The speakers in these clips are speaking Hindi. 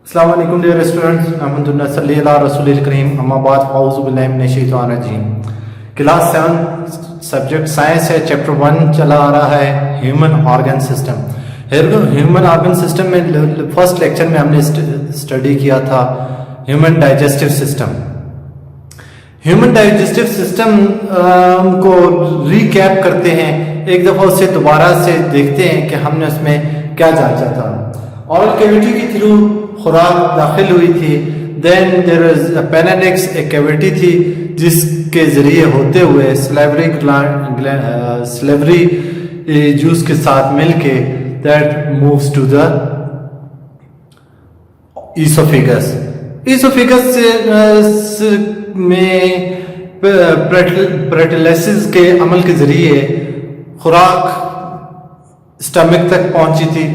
अस्सलाम वालेकुम डियर स्टूडेंट्स, अहमदुल्लाह सल्ली अला रसूलिल करीम, अम्मा बाद फाऊज़ु बिल्लाहि मिनश शैतानिर रजीम। क्लास 7 सब्जेक्ट साइंस है, चैप्टर 1 चला आ रहा है human organ system. Human organ system में फर्स्ट लेक्चर में हमने स्टडी किया था human digestive system. Human digestive system को रिकैप करते हैं, एक दफ़ा उसे दोबारा से देखते हैं कि हमने उसमें क्या जांचा था। ऑरल कैविटी के थ्रू खुराक दाखिल हुई थी। देन देयर इज अपेंडिक्स, एक कैविटी थी जिसके जरिए होते हुए स्लेवरी जूस के साथ मिलके that moves to the oesophagus. Oesophagus में पेरिटोलिसिस के अमल के जरिए खुराक स्टमक तक पहुंची थी।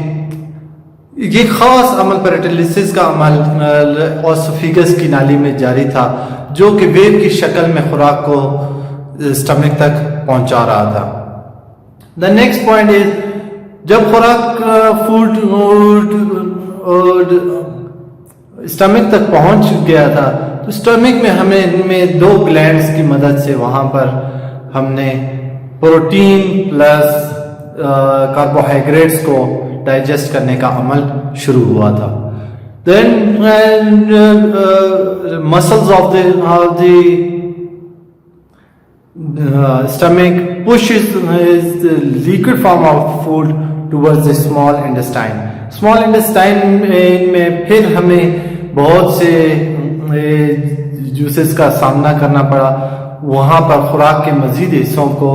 ये खास अमल पेरिटोलिसिस का अमल ओसोफेगस की नाली में जारी था, जो कि वेव की शक्ल में खुराक को स्टमक तक पहुंचा रहा था। द नेक्स्ट पॉइंट इज, जब खुराक फूड स्टमक तक पहुंच गया था तो स्टमक में हमें दो ग्लैंड्स की मदद से वहां पर हमने प्रोटीन प्लस कार्बोहाइड्रेट्स को डाइजेस्ट करने का अमल शुरू हुआ था। Then muscles of the stomach pushes the liquid form of food towards the small intestine. Small intestine में फिर हमें बहुत से जूसेस का सामना करना पड़ा। वहाँ पर खुराक के मजीद हिस्सों को,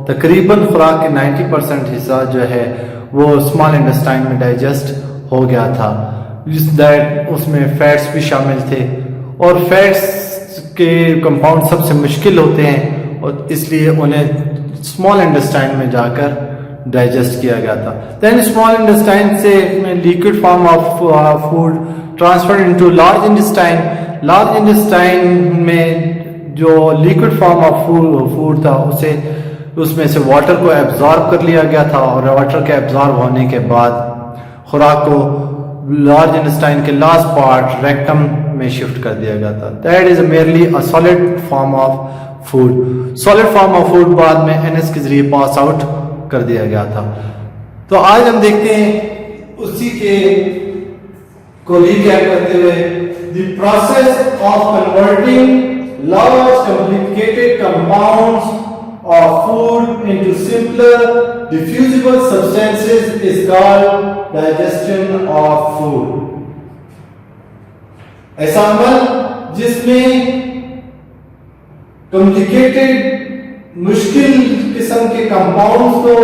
तकरीबन खुराक के 90% हिस्सा जो है वो स्मॉल इंटेस्टाइन में डाइजेस्ट हो गया था। उसमें फैट्स भी शामिल थे और फैट्स के कंपाउंड सबसे मुश्किल होते हैं और इसलिए उन्हें स्मॉल इंटेस्टाइन में जाकर डाइजेस्ट किया गया था। देन स्मॉल इंटेस्टाइन से liquid form of food transfer into large intestine. Large intestine में जो लिक्विड फॉर्म ऑफ फूड था उसमें से वाटर को एब्जॉर्ब कर लिया गया था और वाटर के एब्जॉर्ब होने के बाद खुराक को लार्ज इंटेस्टाइन के लास्ट पार्ट रेक्टम में शिफ्ट कर दिया गया था। That is merely a solid form of food. Solid form of food बाद में एनएस के जरिए पास आउट कर दिया गया था। तो आज हम देखते हैं उसी के को रिकैप करते हुए the process of converting large complicated compounds of food into simpler diffusible substances is called digestion of food. ऐसा अमल जिसमें कॉम्प्लिकेटेड मुश्किल किस्म के कंपाउंड्स को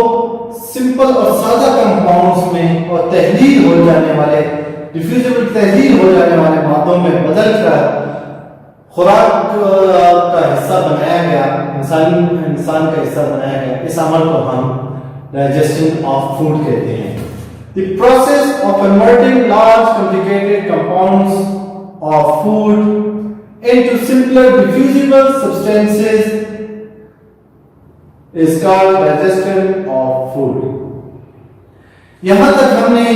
सिंपल और सादा कंपाउंड्स में और तहलील हो जाने वाले डिफ्यूजिबल तहलील हो जाने वाले मादों में बदलकर खुराक का हिस्सा बनाया गया, इंसान का हिस्सा बनाया गया। इस अमल को हम डाइजेशन ऑफ फूड कहते हैं। The process of converting large complicated compounds of food into simpler diffusible substances is called digestion of food. यहां तक हमने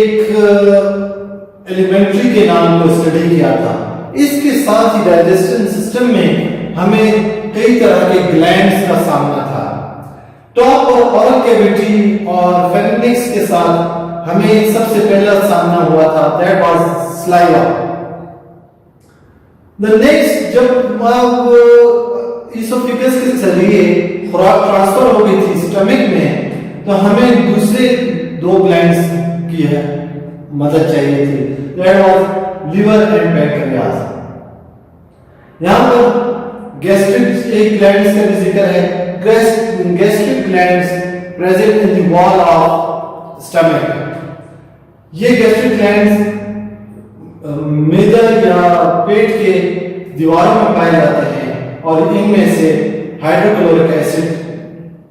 एक एलिमेंट्री के नाम को स्टडी किया था। इसके साथ ही डाइजेशन सिस्टम में हमें कई तरह के ग्लैंड्स का सामना था। टॉप और ओरल कैविटी और फेरेंक्स के साथ हमें सबसे पहला सामना हुआ था, that was saliva. The next, जब ईसोफेगस के जरिए खुराक ट्रांसफर हो गई थी स्टमक में, तो हमें दूसरे दो ग्लैंड्स की मदद चाहिए थी, that was liver and pancreas. यहां पर गैस्ट्रिक एक ग्लैंड्स का जिक्र है। Gastric glands present in the wall of stomach. ये गैस्ट्रिक ग्लैंड्स मैदा या पेट के दीवारों में पाए जाते हैं और इनमें से हाइड्रोक्लोरिक एसिड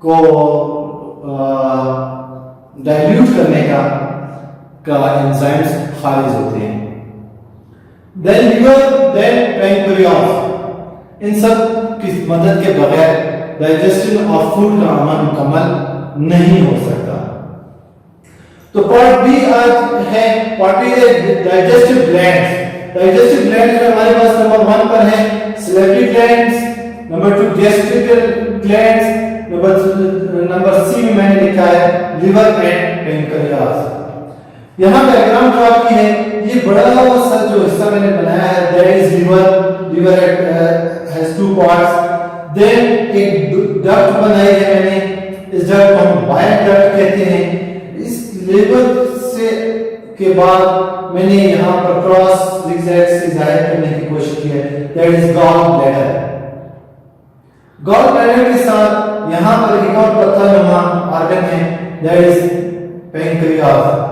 को डाइल्यूट करने का एंजाइम्स खारिज होते हैं। Then liver, then pancreas, इन सब की मदद के बगैर डाइजेशन ऑफ फूड का अमल मुकम्मल नहीं हो सकता। तो पार्ट बी आज है, पार्ट बी है डाइजेस्टिव ग्लैंड्स। डाइजेस्टिव ग्लैंड्स में हमारे पास नंबर 1 पर है salivary glands, number 2 gastrical glands, number C में मैंने लिखा है लिवर एंड पेनक्रियास। यहां डायग्राम जो आपकी है, ये बड़ा सा जो हिस्सा मैंने बनाया है that is liver. Liver has 2 parts. Then एक डक्ट बनाई है मैंने, इस डक्ट को हम बाइल डक्ट कहते हैं। इस लिवर से के बाद मैंने यहाँ पर क्रॉस जिगजैग से जाहिर करने की कोशिश की है that is gall bladder. Gall bladder के साथ यहाँ पर एक और पत्थरनुमा ऑर्गन है that is pancreas.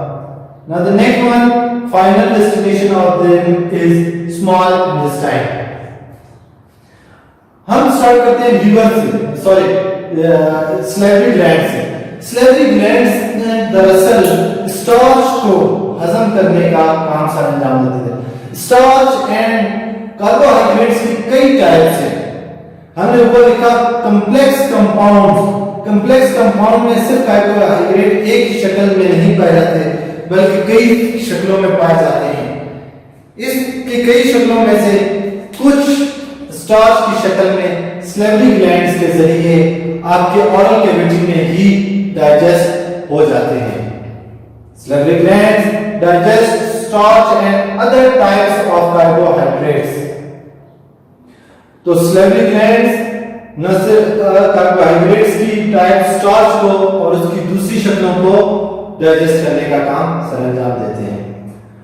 Now the next one, final destination of them is small intestine. हम स्टार्ट करते हैं लीवर से, सॉरी स्लेवरी ग्लैंड से। स्लेवरी ग्लैंड्स दरअसल स्टार्च को हजम करने का काम सर अंजाम देते हैं। स्टार्च एंड कार्बोहाइड्रेट्स की कई टाइप्स हैं। हमने ऊपर लिखा कॉम्प्लेक्स कंपाउंड। कॉम्प्लेक्स कंपाउंड में सिर्फ कार्बोहाइड्रेट एक ही शक्ल में नहीं पाए जाते बल्कि कई शक्लों में पाए जाते हैं। इसकी कई शक्लों में से कुछ स्टार्च की शक्ल में स्लेवरी ग्लैंड्स के जरिए आपके ओरल कैविटी में ही डाइजेस्ट हो जाते हैं। Slavery glands digest starch and other types of carbohydrates. तो स्लेवरी ग्लैंड्स न सिर्फ कार्बोहाइड्रेट्स की टाइप स्टार्च को और उसकी दूसरी शक्लों को डाइजेस्ट करने का काम सरंजाम देते हैं।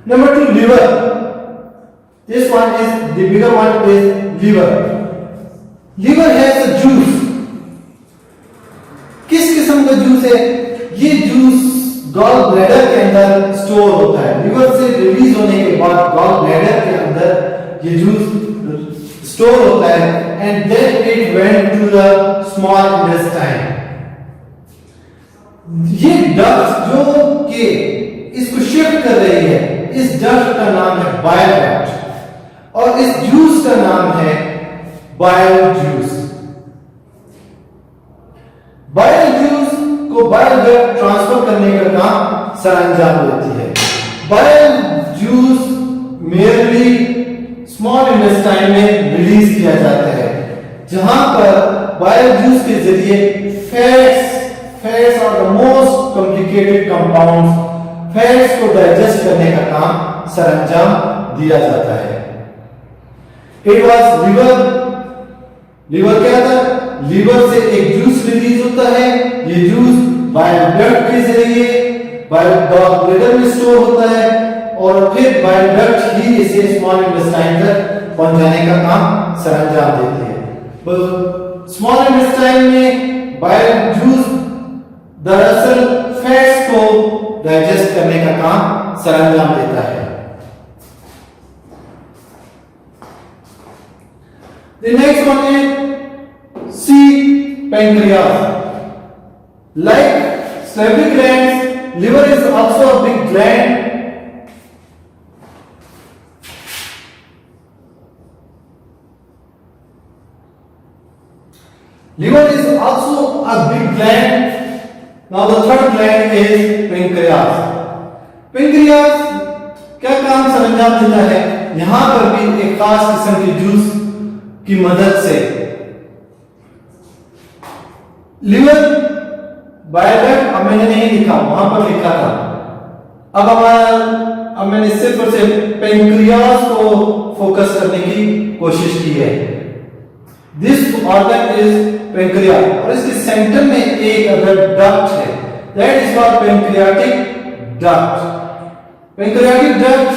Number 2 liver. This one is the bigger one is liver. Liver has a juice. किस किस्म का जूस है? ये जूस गॉल ब्लैडर के अंदर स्टोर होता है। लिवर से रिलीज होने के बाद गॉल ब्लैडर के अंदर ये जूस स्टोर होता है and then it went to the small intestine. ये डक्ट जो कि इसको शिफ्ट कर रही है, इस डक्ट का नाम है बाइल डक्ट और इस जूस का नाम है बाइल जूस। बाइल जूस को बाइल डक्ट ट्रांसफर करने का काम सरंजाम देती है। Bile juice merely small intestine में रिलीज किया जाता है, जहां पर बाइल जूस के जरिए फैट्स और the most complicated compounds fats को डाइजेस्ट करने का काम सरंजाम दिया जाता है। It was liver. लिवर क्या था? लिवर से एक जूस रिलीज होता है। ये जूस बाइल डक्ट के जरिए बाइल ब्लैडर में स्टोर होता है और फिर बाइल डक्ट ही इसे स्मॉल इंटेस्टाइन तक पहुंचाने का काम सरंजाम देती है। स्मॉल इंटेस्टाइन में बाइल जूस दरअसल फैट्स को डाइजेस्ट करने का काम सरंजाम देता है। The next one is C, pancreas. Like salivary glands, liver is also a big gland. Liver is also a big gland. Now the third gland is pancreas. Pancreas क्या काम सरंजाम देता है? यहां पर भी एक खास किस्म के जूस की मदद से लिवर बाइल डक्ट अब मैंने नहीं लिखा, वहां पर लिखा था। अब मैंने सिर्फ और सिर्फ पेनक्रियास को फोकस करने की कोशिश की है। दिस ऑर्गन इज पेनक्रियास और इसके सेंटर में एक अदर डक्ट है that is called pancreatic duct. Pancreatic duct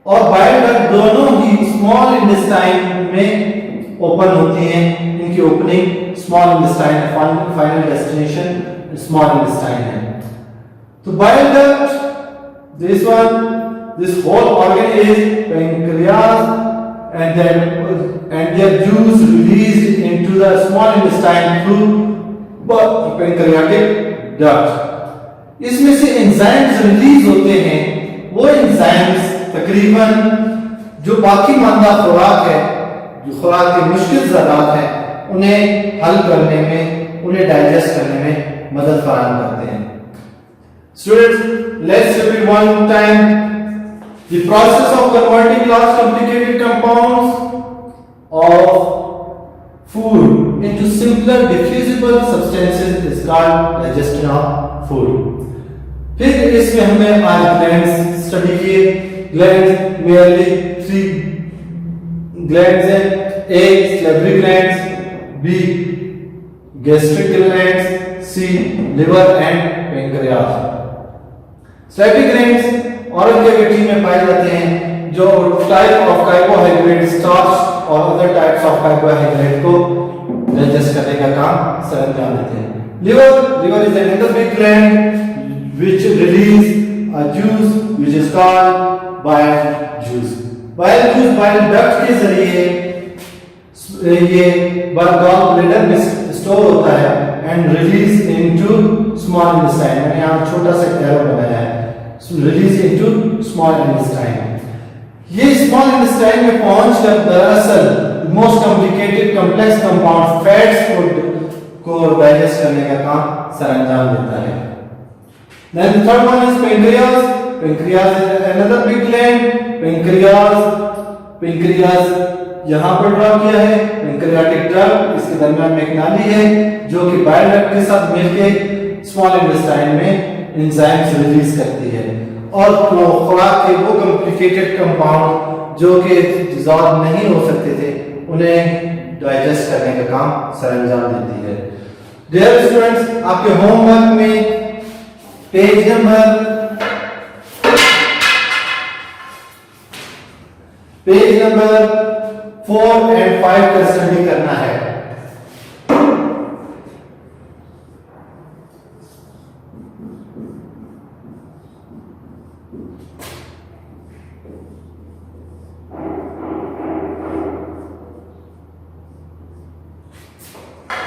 और बाइल डक्ट दोनों ही स्मॉल इंटेस्टाइन में ओपन होती हैं। इनकी opening small intestine, final destination small intestine है। तो bile duct, this whole organ is pancreas and their juice released into the small intestine through pancreatic duct। इसमें से एंजाइम्स रिलीज होते हैं। वो एंजाइम्स तकरीबन जो बाकी मादा खुराक है, जो खुराक के मुश्किल ज़रात हैं, उन्हें हल करने में, उन्हें डाइजेस्ट करने में मदद फराहम करते हैं। Students, let's repeat one time. The process of converting large complicated compounds of food into simpler diffusible substances is called digestion of food. फिर इसमें हमने आज ग्लैंड्स स्टडी किए. ग्लैंड्स merely 3 ग्लैंड्स हैं. A. salivary glands, B. gastric glands, C. liver and pancreas. salivary glands oral cavity में पाए जाते हैं जो टाइप ऑफ कार्बोहाइड्रेट स्टार्च और अदर टाइप्स ऑफ कार्बोहाइड्रेट को डाइजेस्ट करने का काम सरंजाम देते हैं. Liver is another big gland which release a juice which is called bile juice. bile juice bile duct के जरिए ये गॉल ब्लैडर में स्टोर होता है and release into small intestine. मैंने यहाँ छोटा सा एरो बनाया है. Release into small intestine. ये स्मॉल इंटेस्टाइन में पहुंचकर दरअसल most complicated complex compound fats को डाइजेस्ट करने का काम सरंजाम देता है. Then the third one is pancreas. Pancreas is another big gland. Pancreas यहाँ पर ड्रॉ किया है. पेंक्रियाटिक ड्रग इसके दरमियान में एक नाली है जो कि बाइल डक्ट के साथ मिलकर स्मॉल इंटेस्टाइन में एंजाइम्स रिलीज करती है और खुराक के वो कॉम्प्लिकेटेड कंपाउंड जो कि डिसॉल्व नहीं हो सकते थे उन्हें डाइजेस्ट करने का काम सरंजाम देती है. डियर स्टूडेंट्स, आपके होमवर्क में पेज नंबर 4 and 5 का स्टडी करना है.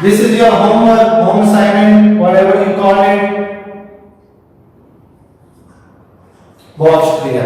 This is your homework, home assignment, whatever you call it. बहुत शुक्रिया.